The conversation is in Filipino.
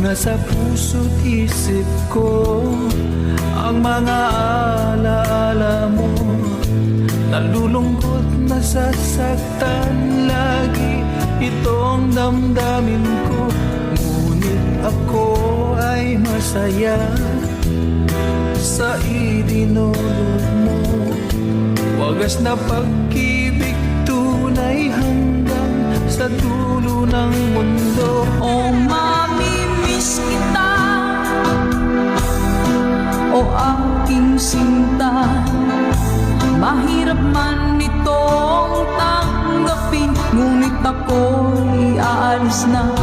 Nasa puso't isip ko ang mga alaala mo. Nalulungkot, nasasaktan lagi itong damdamin ko. Ngunit ako ay masaya sa idinulot mo. Wagas na pag-ibig, tunay hanggang sa dulo ng mundo. Oh, mamimiss kita, o aking sinta. Mahirap man itong tanggapin, ngunit ako'y aalis na.